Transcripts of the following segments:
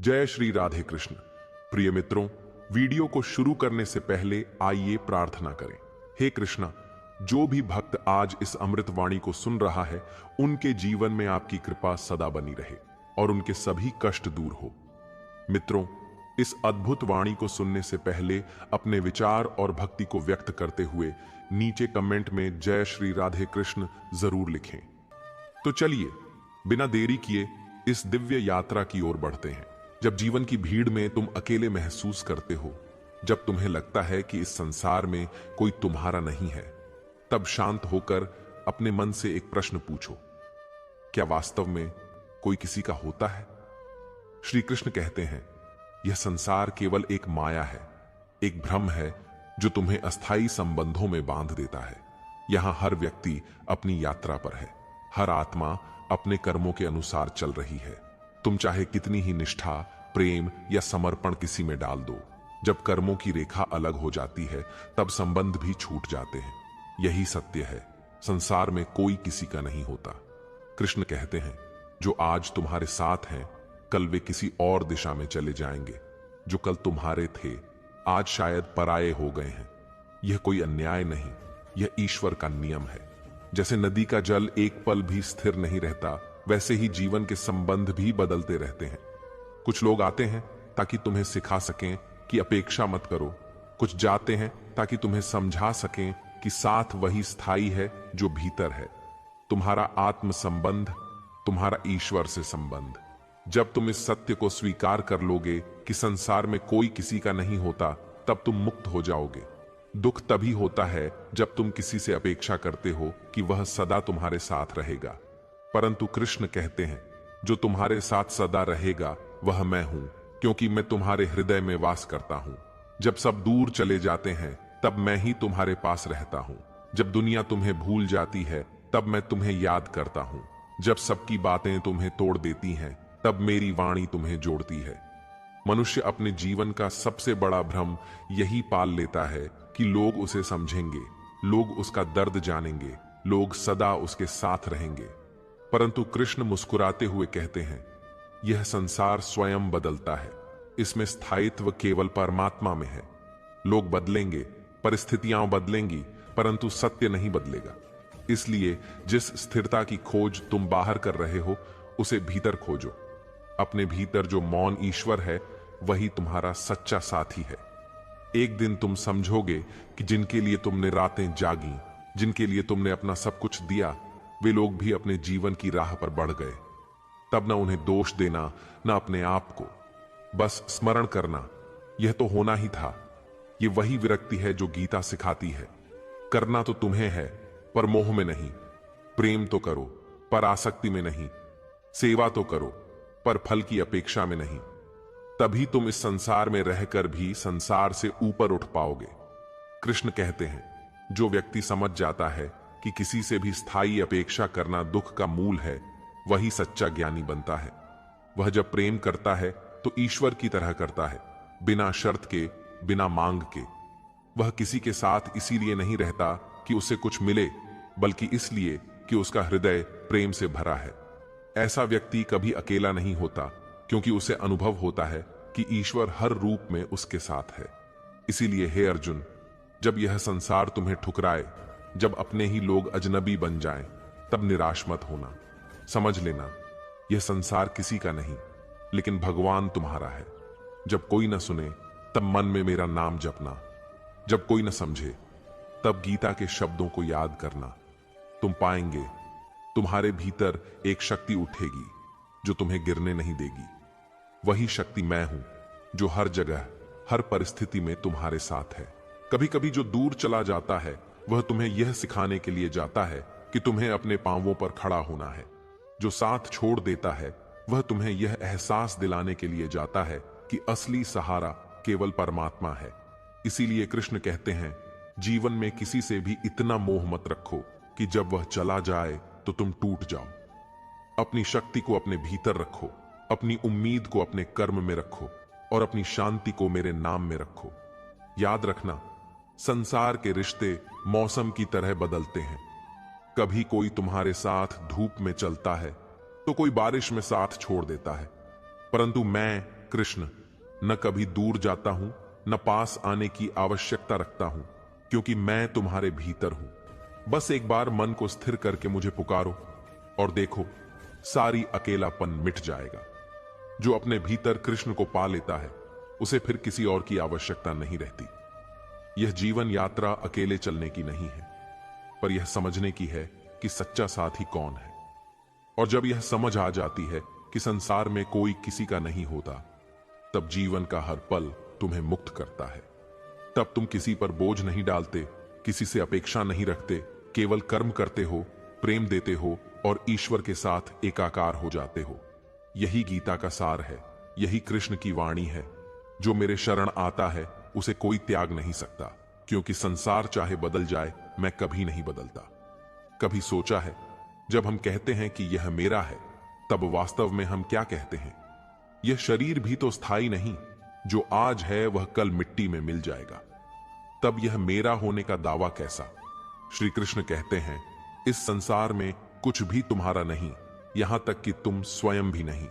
जय श्री राधे कृष्ण। प्रिय मित्रों, वीडियो को शुरू करने से पहले आइए प्रार्थना करें। हे कृष्णा, जो भी भक्त आज इस अमृत वाणी को सुन रहा है, उनके जीवन में आपकी कृपा सदा बनी रहे और उनके सभी कष्ट दूर हो। मित्रों, इस अद्भुत वाणी को सुनने से पहले अपने विचार और भक्ति को व्यक्त करते हुए नीचे कमेंट में जय श्री राधे कृष्ण जरूर लिखें। तो चलिए बिना देरी किए इस दिव्य यात्रा की ओर बढ़ते हैं। जब जीवन की भीड़ में तुम अकेले महसूस करते हो, जब तुम्हें लगता है कि इस संसार में कोई तुम्हारा नहीं है, तब शांत होकर अपने मन से एक प्रश्न पूछो, क्या वास्तव में कोई किसी का होता है? श्री कृष्ण कहते हैं, यह संसार केवल एक माया है, एक भ्रम है जो तुम्हें अस्थाई संबंधों में बांध देता है। यहां हर व्यक्ति अपनी यात्रा पर है, हर आत्मा अपने कर्मों के अनुसार चल रही है। तुम चाहे कितनी ही निष्ठा, प्रेम या समर्पण किसी में डाल दो, जब कर्मों की रेखा अलग हो जाती है तब संबंध भी छूट जाते हैं। यही सत्य है, संसार में कोई किसी का नहीं होता। कृष्ण कहते हैं, जो आज तुम्हारे साथ हैं, कल वे किसी और दिशा में चले जाएंगे। जो कल तुम्हारे थे, आज शायद पराये हो गए हैं। यह कोई अन्याय नहीं, यह ईश्वर का नियम है। जैसे नदी का जल एक पल भी स्थिर नहीं रहता, वैसे ही जीवन के संबंध भी बदलते रहते हैं। कुछ लोग आते हैं ताकि तुम्हें सिखा सकें कि अपेक्षा मत करो, कुछ जाते हैं ताकि तुम्हें समझा सकें कि साथ वही स्थायी है जो भीतर है। तुम्हारा आत्म संबंध, तुम्हारा ईश्वर से संबंध। जब तुम इस सत्य को स्वीकार कर लोगे कि संसार में कोई किसी का नहीं होता, तब तुम मुक्त हो जाओगे। दुख तभी होता है जब तुम किसी से अपेक्षा करते हो कि वह सदा तुम्हारे साथ रहेगा। परंतु कृष्ण कहते हैं, जो तुम्हारे साथ सदा रहेगा वह मैं हूं, क्योंकि मैं तुम्हारे हृदय में वास करता हूं। जब सब दूर चले जाते हैं तब मैं ही तुम्हारे पास रहता हूं। जब दुनिया तुम्हें भूल जाती है तब मैं तुम्हें याद करता हूं। जब सबकी बातें तुम्हें तोड़ देती हैं तब मेरी वाणी तुम्हें जोड़ती है। मनुष्य अपने जीवन का सबसे बड़ा भ्रम यही पाल लेता है कि लोग उसे समझेंगे, लोग उसका दर्द जानेंगे, लोग सदा उसके साथ रहेंगे। परंतु कृष्ण मुस्कुराते हुए कहते हैं, यह संसार स्वयं बदलता है, इसमें स्थायित्व केवल परमात्मा में है। लोग बदलेंगे, परिस्थितियां बदलेंगी, परंतु सत्य नहीं बदलेगा। इसलिए जिस स्थिरता की खोज तुम बाहर कर रहे हो, उसे भीतर खोजो। अपने भीतर जो मौन ईश्वर है, वही तुम्हारा सच्चा साथी है। एक दिन तुम समझोगे कि जिनके लिए तुमने रातें जागी, जिनके लिए तुमने अपना सब कुछ दिया, वे लोग भी अपने जीवन की राह पर बढ़ गए। तब न उन्हें दोष देना, न अपने आप को, बस स्मरण करना, यह तो होना ही था। यह वही विरक्ति है जो गीता सिखाती है। करना तो तुम्हें है, पर मोह में नहीं। प्रेम तो करो, पर आसक्ति में नहीं। सेवा तो करो, पर फल की अपेक्षा में नहीं। तभी तुम इस संसार में रहकर भी संसार से ऊपर उठ पाओगे। कृष्ण कहते हैं, जो व्यक्ति समझ जाता है कि किसी से भी स्थायी अपेक्षा करना दुख का मूल है, वही सच्चा ज्ञानी बनता है। वह जब प्रेम करता है तो ईश्वर की तरह करता है, बिना शर्त के, बिना मांग के। वह किसी के साथ इसीलिए नहीं रहता कि उसे कुछ मिले, बल्कि इसलिए कि उसका हृदय प्रेम से भरा है। ऐसा व्यक्ति कभी अकेला नहीं होता, क्योंकि उसे अनुभव होता है कि ईश्वर हर रूप में उसके साथ है। इसीलिए हे अर्जुन, जब यह संसार तुम्हें ठुकराए, जब अपने ही लोग अजनबी बन जाएं, तब निराश मत होना। समझ लेना, यह संसार किसी का नहीं, लेकिन भगवान तुम्हारा है। जब कोई न सुने तब मन में मेरा नाम जपना, जब कोई न समझे तब गीता के शब्दों को याद करना। तुम पाएंगे, तुम्हारे भीतर एक शक्ति उठेगी जो तुम्हें गिरने नहीं देगी। वही शक्ति मैं हूं, जो हर जगह, हर परिस्थिति में तुम्हारे साथ है। कभी कभी जो दूर चला जाता है, वह तुम्हें यह सिखाने के लिए जाता है कि तुम्हें अपने पांवों पर खड़ा होना है। जो साथ छोड़ देता है, वह तुम्हें यह एहसास दिलाने के लिए जाता है कि असली सहारा केवल परमात्मा है। इसीलिए कृष्ण कहते हैं, जीवन में किसी से भी इतना मोह मत रखो कि जब वह चला जाए तो तुम टूट जाओ। अपनी शक्ति को अपने भीतर रखो, अपनी उम्मीद को अपने कर्म में रखो और अपनी शांति को मेरे नाम में रखो। याद रखना, संसार के रिश्ते मौसम की तरह बदलते हैं। कभी कोई तुम्हारे साथ धूप में चलता है तो कोई बारिश में साथ छोड़ देता है, परंतु मैं कृष्ण, न कभी दूर जाता हूं, न पास आने की आवश्यकता रखता हूं, क्योंकि मैं तुम्हारे भीतर हूं। बस एक बार मन को स्थिर करके मुझे पुकारो और देखो, सारी अकेलापन मिट जाएगा। जो अपने भीतर कृष्ण को पा लेता है, उसे फिर किसी और की आवश्यकता नहीं रहती। यह जीवन यात्रा अकेले चलने की नहीं है, पर यह समझने की है कि सच्चा साथी कौन है। और जब यह समझ आ जाती है कि संसार में कोई किसी का नहीं होता, तब जीवन का हर पल तुम्हें मुक्त करता है। तब तुम किसी पर बोझ नहीं डालते, किसी से अपेक्षा नहीं रखते, केवल कर्म करते हो, प्रेम देते हो और ईश्वर के साथ एकाकार हो जाते हो। यही गीता का सार है, यही कृष्ण की वाणी है। जो मेरे शरण आता है उसे कोई त्याग नहीं सकता, क्योंकि संसार चाहे बदल जाए, मैं कभी नहीं बदलता। कभी सोचा है, जब हम कहते हैं कि यह मेरा है, तब वास्तव में हम क्या कहते हैं? यह शरीर भी तो स्थायी नहीं, जो आज है वह कल मिट्टी में मिल जाएगा। तब यह मेरा होने का दावा कैसा? श्री कृष्ण कहते हैं, इस संसार में कुछ भी तुम्हारा नहीं, यहां तक कि तुम स्वयं भी नहीं।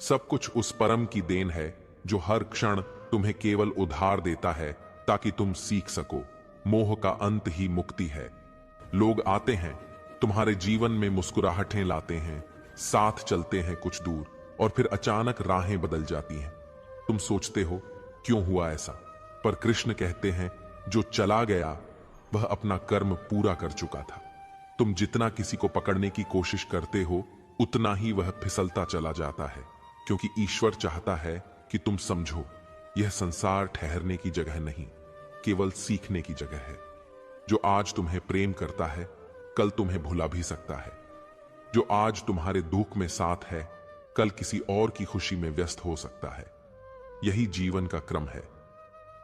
सब कुछ उस परम की देन है, जो हर क्षण तुम्हें केवल उधार देता है ताकि तुम सीख सको। मोह का अंत ही मुक्ति है। लोग आते हैं, तुम्हारे जीवन में मुस्कुराहटें लाते हैं, साथ चलते हैं कुछ दूर, और फिर अचानक राहें बदल जाती हैं। तुम सोचते हो क्यों हुआ ऐसा, पर कृष्ण कहते हैं, जो चला गया वह अपना कर्म पूरा कर चुका था। तुम जितना किसी को पकड़ने की कोशिश करते हो, उतना ही वह फिसलता चला जाता है, क्योंकि ईश्वर चाहता है कि तुम समझो, यह संसार ठहरने की जगह नहीं, केवल सीखने की जगह है। जो आज तुम्हें प्रेम करता है, कल तुम्हें भुला भी सकता है। जो आज तुम्हारे दुख में साथ है, कल किसी और की खुशी में व्यस्त हो सकता है। यही जीवन का क्रम है।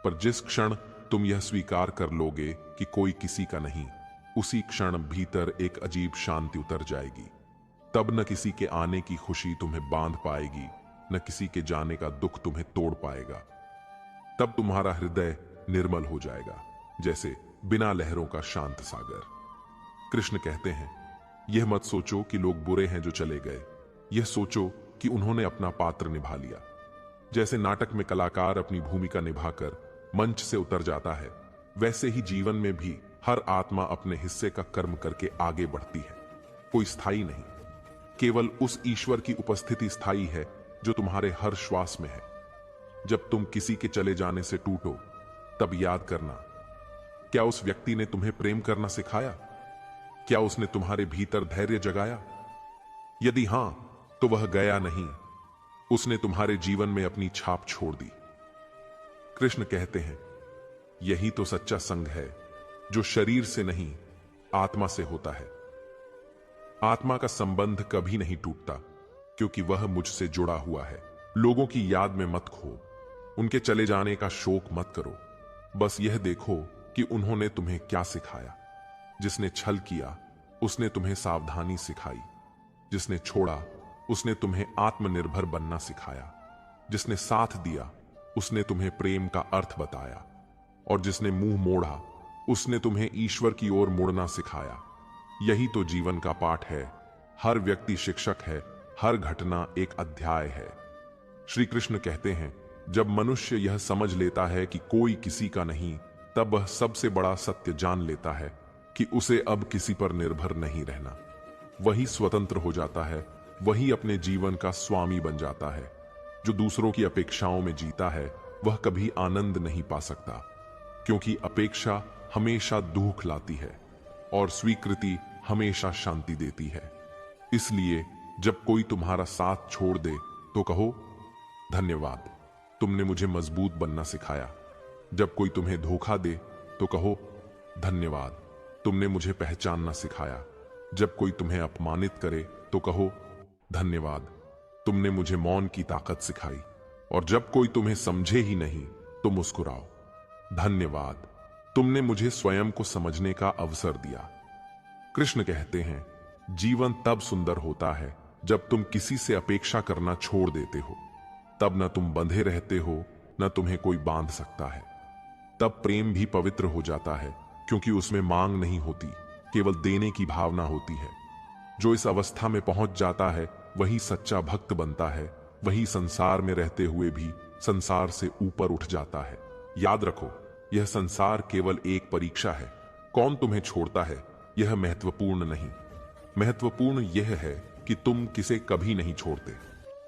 पर जिस क्षण तुम यह स्वीकार कर लोगे कि कोई किसी का नहीं, उसी क्षण भीतर एक अजीब शांति उतर जाएगी। तब न किसी के आने की खुशी तुम्हें बांध पाएगी, न किसी के जाने का दुख तुम्हें तोड़ पाएगा। तब तुम्हारा हृदय निर्मल हो जाएगा, जैसे बिना लहरों का शांत सागर। कृष्ण कहते हैं, यह मत सोचो कि लोग बुरे हैं जो चले गए, यह सोचो कि उन्होंने अपना पात्र निभा लिया। जैसे नाटक में कलाकार अपनी भूमिका निभाकर मंच से उतर जाता है, वैसे ही जीवन में भी हर आत्मा अपने हिस्से का कर्म करके आगे बढ़ती है। कोई स्थायी नहीं, केवल उस ईश्वर की उपस्थिति स्थायी है जो तुम्हारे हर श्वास में है। जब तुम किसी के चले जाने से टूटो, तब याद करना, क्या उस व्यक्ति ने तुम्हें प्रेम करना सिखाया? क्या उसने तुम्हारे भीतर धैर्य जगाया? यदि हां, तो वह गया नहीं, उसने तुम्हारे जीवन में अपनी छाप छोड़ दी। कृष्ण कहते हैं, यही तो सच्चा संग है, जो शरीर से नहीं, आत्मा से होता है। आत्मा का संबंध कभी नहीं टूटता, क्योंकि वह मुझसे जुड़ा हुआ है। लोगों की याद में मत खो, उनके चले जाने का शोक मत करो। बस यह देखो कि उन्होंने तुम्हें क्या सिखाया। जिसने छल किया, उसने तुम्हें सावधानी सिखाई। जिसने छोड़ा, उसने तुम्हें आत्मनिर्भर बनना सिखाया। जिसने साथ दिया, उसने तुम्हें प्रेम का अर्थ बताया। और जिसने मुंह मोड़ा, उसने तुम्हें ईश्वर की ओर मुड़ना सिखाया। यही तो जीवन का पाठ है। हर व्यक्ति शिक्षक है, हर घटना एक अध्याय है। श्री कृष्ण कहते हैं, जब मनुष्य यह समझ लेता है कि कोई किसी का नहीं, तब वह सबसे बड़ा सत्य जान लेता है कि उसे अब किसी पर निर्भर नहीं रहना। वही स्वतंत्र हो जाता है, वही अपने जीवन का स्वामी बन जाता है। जो दूसरों की अपेक्षाओं में जीता है, वह कभी आनंद नहीं पा सकता, क्योंकि अपेक्षा हमेशा दुख लाती है और स्वीकृति हमेशा शांति देती है। इसलिए जब कोई तुम्हारा साथ छोड़ दे, तो कहो, धन्यवाद, तुमने मुझे मजबूत बनना सिखाया। जब कोई तुम्हें धोखा दे, तो कहो, धन्यवाद, तुमने मुझे पहचानना सिखाया। जब कोई तुम्हें अपमानित करे, तो कहो, धन्यवाद, तुमने मुझे मौन की ताकत सिखाई। और जब कोई तुम्हें समझे ही नहीं, तो मुस्कुराओ, धन्यवाद, तुमने मुझे स्वयं को समझने का अवसर दिया। कृष्ण कहते हैं, जीवन तब सुंदर होता है जब तुम किसी से अपेक्षा करना छोड़ देते हो। तब न तुम बंधे रहते हो, न तुम्हें कोई बांध सकता है। तब प्रेम भी पवित्र हो जाता है, क्योंकि उसमें मांग नहीं होती, केवल देने की भावना होती है। जो इस अवस्था में पहुंच जाता है, वही सच्चा भक्त बनता है, वही संसार में रहते हुए भी संसार से ऊपर उठ जाता है। याद रखो, यह संसार केवल एक परीक्षा है। कौन तुम्हें छोड़ता है यह महत्वपूर्ण नहीं, महत्वपूर्ण यह है कि तुम किसे कभी नहीं छोड़ते।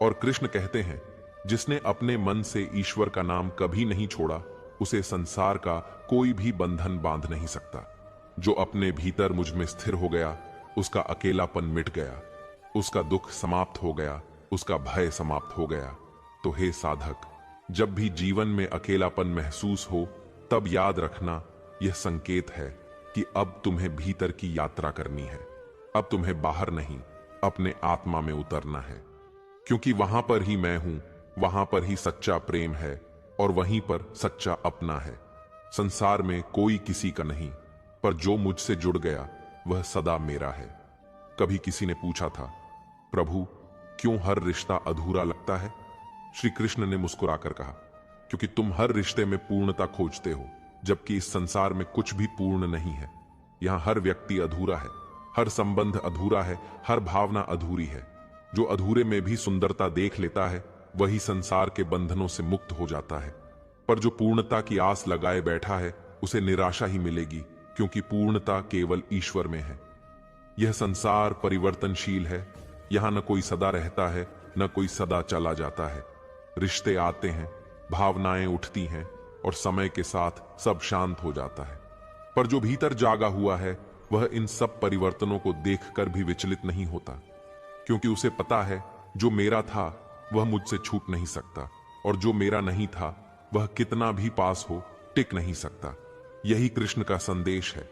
और कृष्ण कहते हैं, जिसने अपने मन से ईश्वर का नाम कभी नहीं छोड़ा, उसे संसार का कोई भी बंधन बांध नहीं सकता। जो अपने भीतर मुझ में स्थिर हो गया, उसका अकेलापन मिट गया, उसका दुख समाप्त हो गया, उसका भय समाप्त हो गया। तो हे साधक, जब भी जीवन में अकेलापन महसूस हो, तब याद रखना, यह संकेत है कि अब तुम्हें भीतर की यात्रा करनी है। अब तुम्हें बाहर नहीं, अपने आत्मा में उतरना है, क्योंकि वहां पर ही मैं हूं, वहां पर ही सच्चा प्रेम है और वहीं पर सच्चा अपना है। संसार में कोई किसी का नहीं, पर जो मुझसे जुड़ गया वह सदा मेरा है। कभी किसी ने पूछा था, प्रभु क्यों हर रिश्ता अधूरा लगता है? श्री कृष्ण ने मुस्कुराकर कहा, क्योंकि तुम हर रिश्ते में पूर्णता खोजते हो, जबकि इस संसार में कुछ भी पूर्ण नहीं है। यहां हर व्यक्ति अधूरा है, हर संबंध अधूरा है, हर भावना अधूरी है। जो अधूरे में भी सुंदरता देख लेता है, वही संसार के बंधनों से मुक्त हो जाता है। पर जो पूर्णता की आस लगाए बैठा है, उसे निराशा ही मिलेगी, क्योंकि पूर्णता केवल ईश्वर में है। यह संसार परिवर्तनशील है। यहां न कोई सदा रहता है, न कोई सदा चला जाता है। रिश्ते आते हैं, भावनाएं उठती हैं और समय के साथ सब शांत हो जाता है। पर जो भीतर जागा हुआ है, वह इन सब परिवर्तनों को देखकर भी विचलित नहीं होता, क्योंकि उसे पता है जो मेरा था वह मुझसे छूट नहीं सकता, और जो मेरा नहीं था वह कितना भी पास हो टिक नहीं सकता। यही कृष्ण का संदेश है।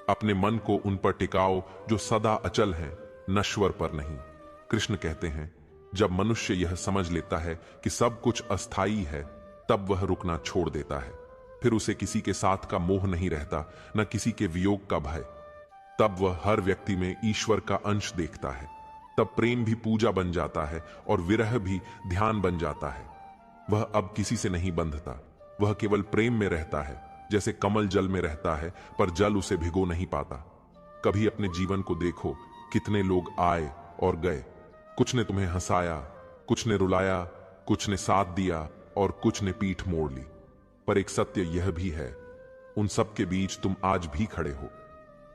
अपने मन को उन पर टिकाओ जो सदा अचल हैं, नश्वर पर नहीं। कृष्ण कहते हैं, जब मनुष्य यह समझ लेता है कि सब कुछ अस्थाई है, तब वह रुकना छोड़ देता है। फिर उसे किसी के साथ का मोह नहीं रहता, न किसी के वियोग का भय। तब वह हर व्यक्ति में ईश्वर का अंश देखता है। तब प्रेम भी पूजा बन जाता है और विरह भी ध्यान बन जाता है। वह अब किसी से नहीं बंधता, वह केवल प्रेम में रहता है। जैसे कमल जल में रहता है, पर जल उसे भिगो नहीं पाता। कभी अपने जीवन को देखो, कितने लोग आए और गए। कुछ ने तुम्हें हंसाया, कुछ ने रुलाया, कुछ ने साथ दिया और कुछ ने पीठ मोड़ ली। पर एक सत्य यह भी है, उन सब के बीच तुम आज भी खड़े हो।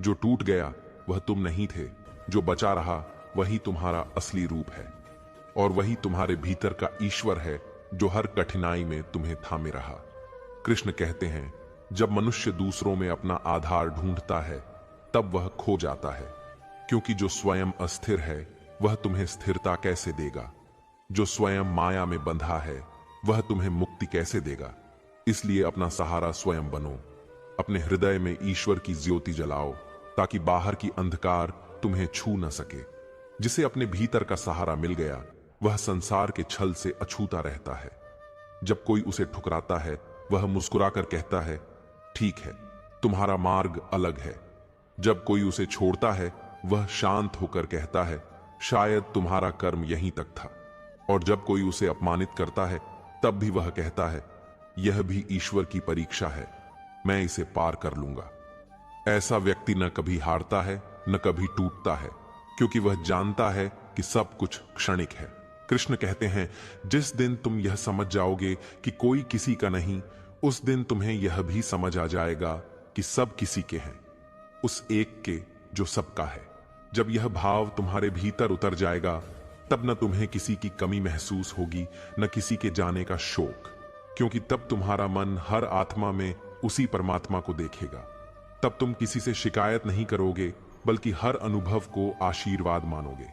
जो टूट गया वह तुम नहीं थे, जो बचा रहा वही तुम्हारा असली रूप है, और वही तुम्हारे भीतर का ईश्वर है जो हर कठिनाई में तुम्हें थामे रहा। कृष्ण कहते हैं, जब मनुष्य दूसरों में अपना आधार ढूंढता है, तब वह खो जाता है, क्योंकि जो स्वयं अस्थिर है वह तुम्हें स्थिरता कैसे देगा? जो स्वयं माया में बंधा है वह तुम्हें मुक्ति कैसे देगा? इसलिए अपना सहारा स्वयं बनो। अपने हृदय में ईश्वर की ज्योति जलाओ, ताकि बाहर की अंधकार तुम्हें छू न सके। जिसे अपने भीतर का सहारा मिल गया, वह संसार के छल से अछूता रहता है। जब कोई उसे ठुकराता है, वह मुस्कुराकर कहता है, ठीक है, तुम्हारा मार्ग अलग है। जब कोई उसे छोड़ता है, वह शांत होकर कहता है, शायद तुम्हारा कर्म यहीं तक था। और जब कोई उसे अपमानित करता है, तब भी वह कहता है, यह भी ईश्वर की परीक्षा है, मैं इसे पार कर लूंगा। ऐसा व्यक्ति न कभी हारता है, न कभी टूटता है, क्योंकि वह जानता है कि सब कुछ क्षणिक है। कृष्ण कहते हैं, जिस दिन तुम यह समझ जाओगे कि कोई किसी का नहीं, उस दिन तुम्हें यह भी समझ आ जाएगा कि सब किसी के हैं, उस एक के जो सबका है। जब यह भाव तुम्हारे भीतर उतर जाएगा, तब न तुम्हें किसी की कमी महसूस होगी, न किसी के जाने का शोक, क्योंकि तब तुम्हारा मन हर आत्मा में उसी परमात्मा को देखेगा। तब तुम किसी से शिकायत नहीं करोगे, बल्कि हर अनुभव को आशीर्वाद मानोगे।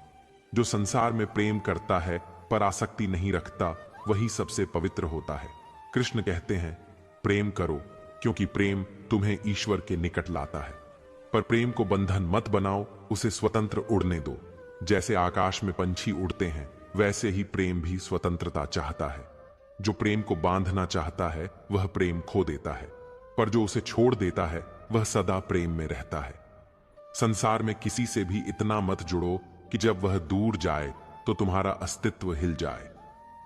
जो संसार में प्रेम करता है पर आसक्ति नहीं रखता, वही सबसे पवित्र होता है। कृष्ण कहते हैं, प्रेम करो, क्योंकि प्रेम तुम्हें ईश्वर के निकट लाता है। पर प्रेम को बंधन मत बनाओ, उसे स्वतंत्र उड़ने दो। जैसे आकाश में पंछी उड़ते हैं, वैसे ही प्रेम भी स्वतंत्रता चाहता है। जो प्रेम को बांधना चाहता है, वह प्रेम खो देता है, पर जो उसे छोड़ देता है, वह सदा प्रेम में रहता है। संसार में किसी से भी इतना मत जुड़ो कि जब वह दूर जाए तो तुम्हारा अस्तित्व हिल जाए।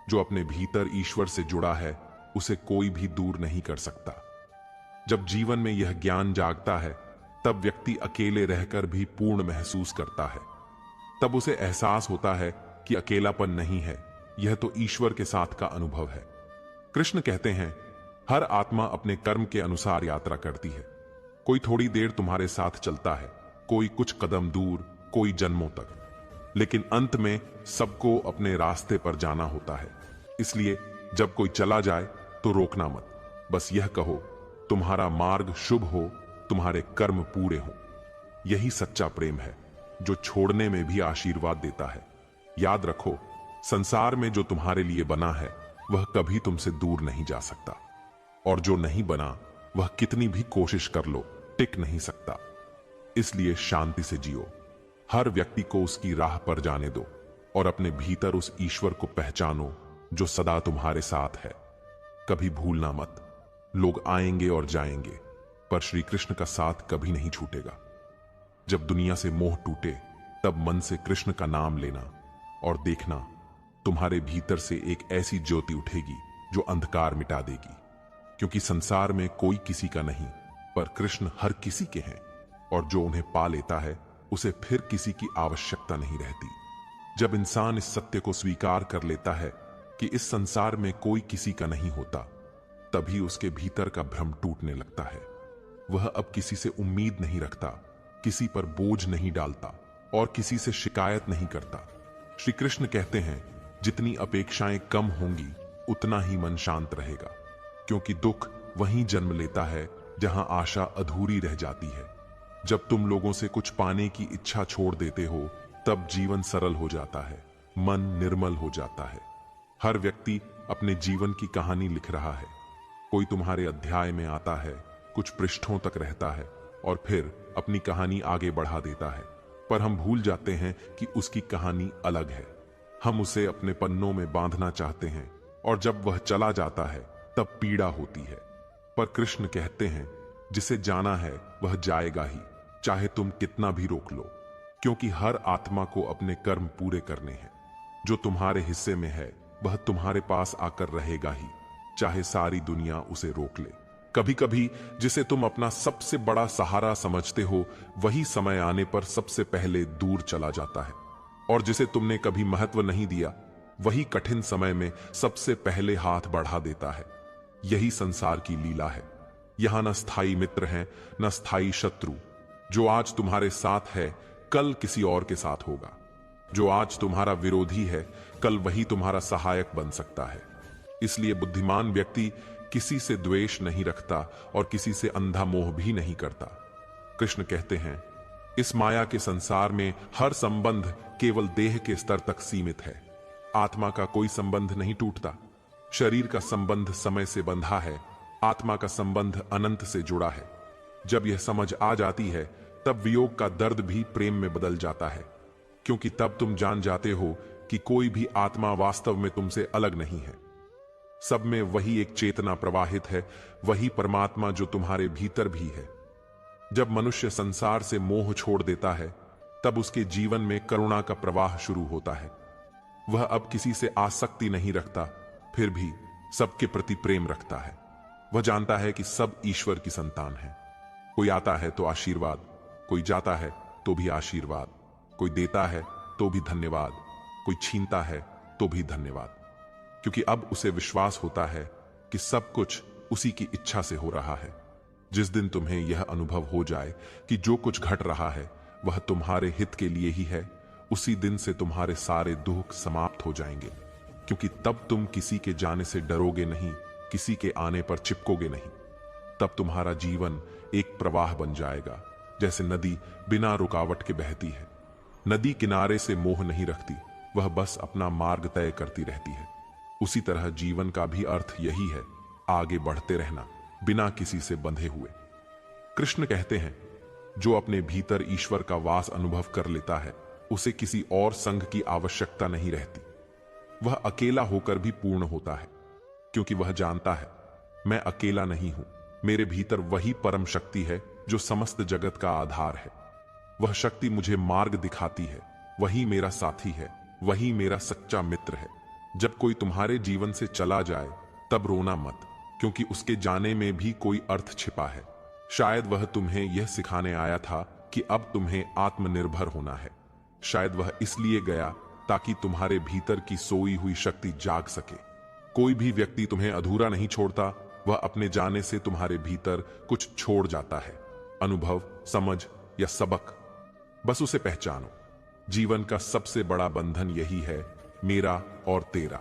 जो अपने भीतर ईश्वर से जुड़ा है, उसे कोई भी दूर नहीं कर सकता। जब जीवन में यह ज्ञान जागता है, तब व्यक्ति अकेले रहकर भी पूर्ण महसूस करता है। तब उसे एहसास होता है कि अकेलापन नहीं है, यह तो ईश्वर के साथ का अनुभव है। कृष्ण कहते हैं, हर आत्मा अपने कर्म के अनुसार यात्रा करती है। कोई थोड़ी देर तुम्हारे साथ चलता है, कोई कुछ कदम दूर, कोई जन्मों तक, लेकिन अंत में सबको अपने रास्ते पर जाना होता है। इसलिए जब कोई चला जाए तो रोकना मत, बस यह कहो, तुम्हारा मार्ग शुभ हो, तुम्हारे कर्म पूरे हो। यही सच्चा प्रेम है, जो छोड़ने में भी आशीर्वाद देता है। याद रखो, संसार में जो तुम्हारे लिए बना है वह कभी तुमसे दूर नहीं जा सकता, और जो नहीं बना वह कितनी भी कोशिश कर लो टिक नहीं सकता। इसलिए शांति से जियो, हर व्यक्ति को उसकी राह पर जाने दो और अपने भीतर उस ईश्वर को पहचानो जो सदा तुम्हारे साथ है। कभी भूलना मत, लोग आएंगे और जाएंगे, पर श्री कृष्ण का साथ कभी नहीं छूटेगा। जब दुनिया से मोह टूटे तब मन से कृष्ण का नाम लेना और देखना, तुम्हारे भीतर से एक ऐसी ज्योति उठेगी जो अंधकार मिटा देगी। क्योंकि संसार में कोई किसी का नहीं, पर कृष्ण हर किसी के हैं, और जो उन्हें पा लेता है उसे फिर किसी की आवश्यकता नहीं रहती। जब इंसान इस सत्य को स्वीकार कर लेता है कि इस संसार में कोई किसी का नहीं होता, तभी उसके भीतर का भ्रम टूटने लगता है। वह अब किसी से उम्मीद नहीं रखता, किसी पर बोझ नहीं डालता और किसी से शिकायत नहीं करता। श्री कृष्ण कहते हैं, जितनी अपेक्षाएं कम होंगी उतना ही मन शांत रहेगा, क्योंकि दुख वहीं जन्म लेता है जहां आशा अधूरी रह जाती है। जब तुम लोगों से कुछ पाने की इच्छा छोड़ देते हो, तब जीवन सरल हो जाता है, मन निर्मल हो जाता है। हर व्यक्ति अपने जीवन की कहानी लिख रहा है। कोई तुम्हारे अध्याय में आता है, कुछ पृष्ठों तक रहता है और फिर अपनी कहानी आगे बढ़ा देता है, पर हम भूल जाते हैं कि उसकी कहानी अलग है। हम उसे अपने पन्नों में बांधना चाहते हैं और जब वह चला जाता है तब पीड़ा होती है। पर कृष्ण कहते हैं, जिसे जाना है वह जाएगा ही, चाहे तुम कितना भी रोक लो, क्योंकि हर आत्मा को अपने कर्म पूरे करने हैं। जो तुम्हारे हिस्से में है वह तुम्हारे पास आकर रहेगा ही, चाहे सारी दुनिया उसे रोक ले। कभी कभी जिसे तुम अपना सबसे बड़ा सहारा समझते हो, वही समय आने पर सबसे पहले दूर चला जाता है, और जिसे तुमने कभी महत्व नहीं दिया, वही कठिन समय में सबसे पहले हाथ बढ़ा देता है। यही संसार की लीला है। यहां न स्थायी मित्र हैं, न स्थायी शत्रु। जो आज तुम्हारे साथ है, कल किसी और के साथ होगा। जो आज तुम्हारा विरोधी है, कल वही तुम्हारा सहायक बन सकता है। इसलिए बुद्धिमान व्यक्ति किसी से द्वेष नहीं रखता और किसी से अंधा मोह भी नहीं करता। कृष्ण कहते हैं, इस माया के संसार में हर संबंध केवल देह के स्तर तक सीमित है। आत्मा का कोई संबंध नहीं टूटता। शरीर का संबंध समय से बंधा है, आत्मा का संबंध अनंत से जुड़ा है। जब यह समझ आ जाती है, तब वियोग का दर्द भी प्रेम में बदल जाता है, क्योंकि तब तुम जान जाते हो कि कोई भी आत्मा वास्तव में तुमसे अलग नहीं है। सब में वही एक चेतना प्रवाहित है, वही परमात्मा जो तुम्हारे भीतर भी है। जब मनुष्य संसार से मोह छोड़ देता है, तब उसके जीवन में करुणा का प्रवाह शुरू होता है। वह अब किसी से आसक्ति नहीं रखता, फिर भी सबके प्रति प्रेम रखता है। वह जानता है कि सब ईश्वर की संतान है। कोई आता है तो आशीर्वाद, कोई जाता है तो भी आशीर्वाद, कोई देता है तो भी धन्यवाद, कोई छीनता है तो भी धन्यवाद। क्योंकि अब उसे विश्वास होता है कि सब कुछ उसी की इच्छा से हो रहा है। जिस दिन तुम्हें यह अनुभव हो जाए कि जो कुछ घट रहा है वह तुम्हारे हित के लिए ही है, उसी दिन से तुम्हारे सारे दुख समाप्त हो जाएंगे। क्योंकि तब तुम किसी के जाने से डरोगे नहीं, किसी के आने पर चिपकोगे नहीं। तब तुम्हारा जीवन एक प्रवाह बन जाएगा, जैसे नदी बिना रुकावट के बहती है। नदी किनारे से मोह नहीं रखती, वह बस अपना मार्ग तय करती रहती है। उसी तरह जीवन का भी अर्थ यही है, आगे बढ़ते रहना बिना किसी से बंधे हुए। कृष्ण कहते हैं, जो अपने भीतर ईश्वर का वास अनुभव कर लेता है, उसे किसी और संग की आवश्यकता नहीं रहती। वह अकेला होकर भी पूर्ण होता है, क्योंकि वह जानता है, मैं अकेला नहीं हूं। मेरे भीतर वही परम शक्ति है जो समस्त जगत का आधार है। वह शक्ति मुझे मार्ग दिखाती है, वही मेरा साथी है, वही मेरा सच्चा मित्र है। जब कोई तुम्हारे जीवन से चला जाए तब रोना मत, क्योंकि उसके जाने में भी कोई अर्थ छिपा है। शायद वह तुम्हें यह सिखाने आया था कि अब तुम्हें आत्मनिर्भर होना है। शायद वह इसलिए गया ताकि तुम्हारे भीतर की सोई हुई शक्ति जाग सके। कोई भी व्यक्ति तुम्हें अधूरा नहीं छोड़ता, वह अपने जाने से तुम्हारे भीतर कुछ छोड़ जाता है, अनुभव, समझ या सबक। बस उसे पहचानो। जीवन का सबसे बड़ा बंधन यही है, मेरा और तेरा।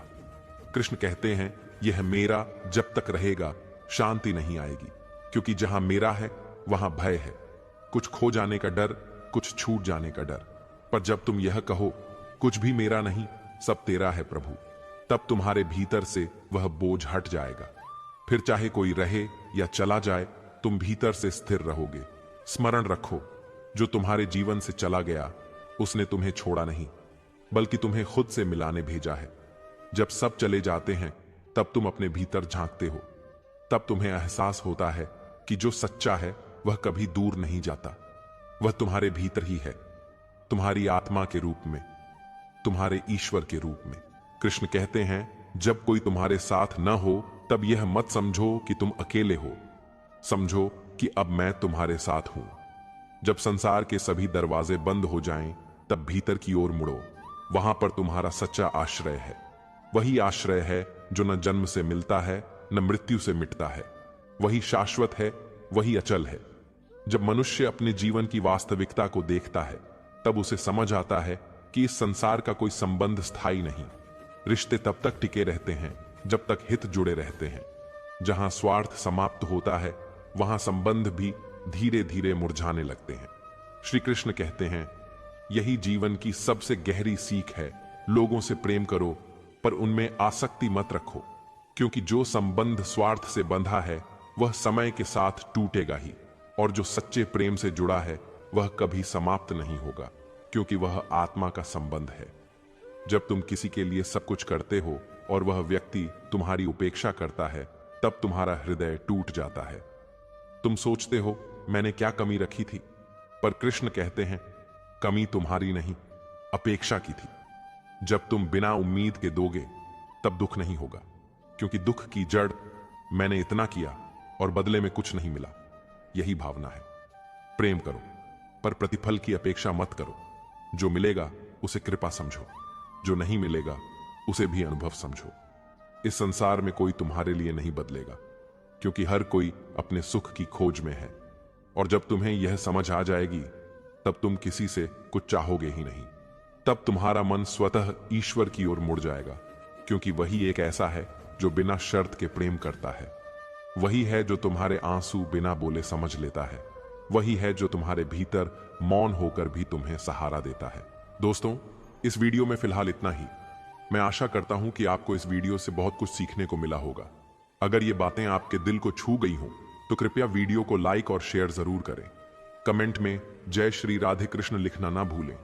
कृष्ण कहते हैं, यह मेरा जब तक रहेगा शांति नहीं आएगी, क्योंकि जहां मेरा है वहां भय है, कुछ खो जाने का डर, कुछ छूट जाने का डर। पर जब तुम यह कहो, कुछ भी मेरा नहीं, सब तेरा है प्रभु, तब तुम्हारे भीतर से वह बोझ हट जाएगा। फिर चाहे कोई रहे या चला जाए, तुम भीतर से स्थिर रहोगे। स्मरण रखो, जो तुम्हारे जीवन से चला गया उसने तुम्हें छोड़ा नहीं, बल्कि तुम्हें खुद से मिलाने भेजा है। जब सब चले जाते हैं तब तुम अपने भीतर झांकते हो, तब तुम्हें एहसास होता है कि जो सच्चा है वह कभी दूर नहीं जाता, वह तुम्हारे भीतर ही है, तुम्हारी आत्मा के रूप में, तुम्हारे ईश्वर के रूप में। कृष्ण कहते हैं, जब कोई तुम्हारे साथ न हो तब यह मत समझो कि तुम अकेले हो, समझो कि अब मैं तुम्हारे साथ हूं। जब संसार के सभी दरवाजे बंद हो जाएं, तब भीतर की ओर मुड़ो, वहां पर तुम्हारा सच्चा आश्रय है। वही आश्रय है जो न जन्म से मिलता है न मृत्यु से मिटता है, वही शाश्वत है, वही अचल है। जब मनुष्य अपने जीवन की वास्तविकता को देखता है, तब उसे समझ आता है कि इस संसार का कोई संबंध स्थायी नहीं। रिश्ते तब तक टिके रहते हैं जब तक हित जुड़े रहते हैं। जहां स्वार्थ समाप्त होता है, वहां संबंध भी धीरे धीरे मुरझाने लगते हैं। श्री कृष्ण कहते हैं, यही जीवन की सबसे गहरी सीख है। लोगों से प्रेम करो, पर उनमें आसक्ति मत रखो, क्योंकि जो संबंध स्वार्थ से बंधा है वह समय के साथ टूटेगा ही, और जो सच्चे प्रेम से जुड़ा है वह कभी समाप्त नहीं होगा, क्योंकि वह आत्मा का संबंध है। जब तुम किसी के लिए सब कुछ करते हो और वह व्यक्ति तुम्हारी उपेक्षा करता है, तब तुम्हारा हृदय टूट जाता है। तुम सोचते हो, मैंने क्या कमी रखी थी? पर कृष्ण कहते हैं, कमी तुम्हारी नहीं, अपेक्षा की थी। जब तुम बिना उम्मीद के दोगे तब दुख नहीं होगा, क्योंकि दुख की जड़ मैंने इतना किया और बदले में कुछ नहीं मिला, यही भावना है। प्रेम करो, पर प्रतिफल की अपेक्षा मत करो। जो मिलेगा उसे कृपा समझो, जो नहीं मिलेगा उसे भी अनुभव समझो। इस संसार में कोई तुम्हारे लिए नहीं बदलेगा, क्योंकि हर कोई अपने सुख की खोज में है। और जब तुम्हें यह समझ आ जाएगी, तब तुम किसी से कुछ चाहोगे ही नहीं। तब तुम्हारा मन स्वतः ईश्वर की ओर मुड़ जाएगा, क्योंकि वही एक ऐसा है जो बिना शर्त के प्रेम करता है। वही है जो तुम्हारे आंसू बिना बोले समझ लेता है। वही है जो तुम्हारे भीतर मौन होकर भी तुम्हें सहारा देता है। दोस्तों, इस वीडियो में फिलहाल इतना ही। मैं आशा करता हूं कि आपको इस वीडियो से बहुत कुछ सीखने को मिला होगा। अगर ये बातें आपके दिल को छू गई हों, तो कृपया वीडियो को लाइक और शेयर जरूर करें। कमेंट में जय श्री राधे कृष्ण लिखना ना भूलें।